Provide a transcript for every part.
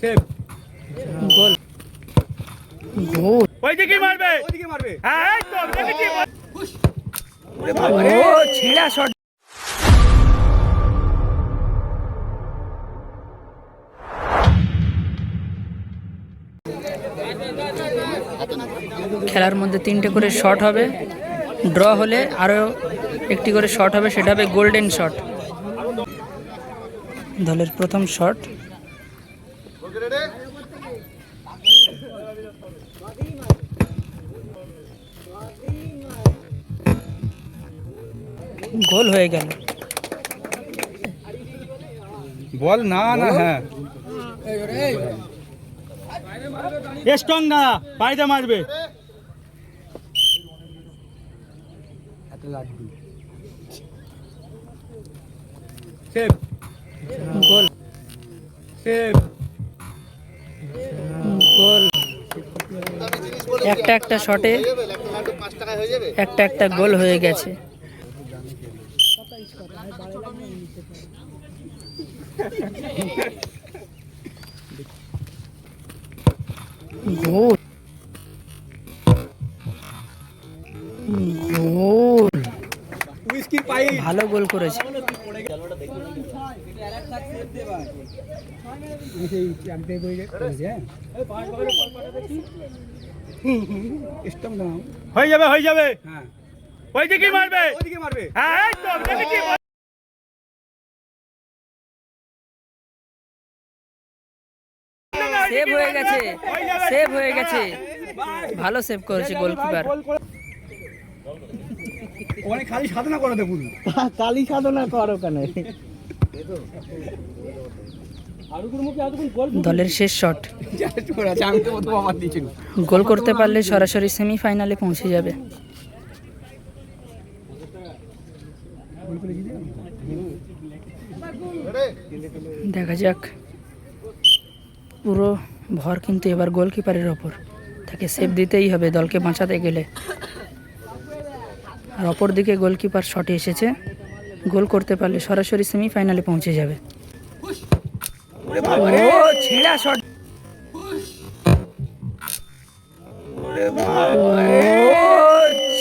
Save গোল গোল ওইদিকে মারবে হ্যাঁ এই তো দেখেছি ওরে বাবা রে ও ছেঁড়া শট। খেলার মধ্যে 3টে করে শট হবে, ড্র হলে আরও একটি করে শট হবে, সেটা হবে গোল্ডেন শট। দলের প্রথম শট গোল হয়ে গেল। বল না না হ্যাঁ স্ট্রং না পাইতে মারবে সেভ গোল সেভ গোল একটা শটে একটা গোল হয়ে গেছে। গোল গোল ভালো গোল করেছে। হয়ে যাবে ওইদিকে মারবে হ্যাঁ এই তো দেখেছি সেভ হয়ে গেছে, সেভ হয়ে গেছে, ভালো সেভ করেছে গোলকিপার। ওখানে খালি সাধনা করো দেখুন কালী সাধনা করো কেন? দলের শেষ শট আমি তো প্রথম আমার দিয়েছিল গোল করতে পারলে সরাসরি সেমিফাইনালে পৌঁছে যাবে। দেখা যাক, পুরো ভর কিন্তু এবার গোলকিপারের ওপর, তাকে সেভ দিতেই হবে দলকে বাঁচাতে গেলে। আর অপর দিকে গোলকিপার শটে এসেছে, গোল করতে পারলে সরাসরি সেমিফাইনালে পৌঁছে যাবে। ও ছেঁড়া শট,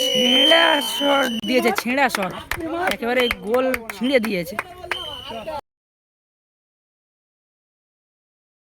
ছেঁড়া শট দিয়েছে, ছেঁড়া শট একেবারে গোল ছিঁড়ে দিয়েছে।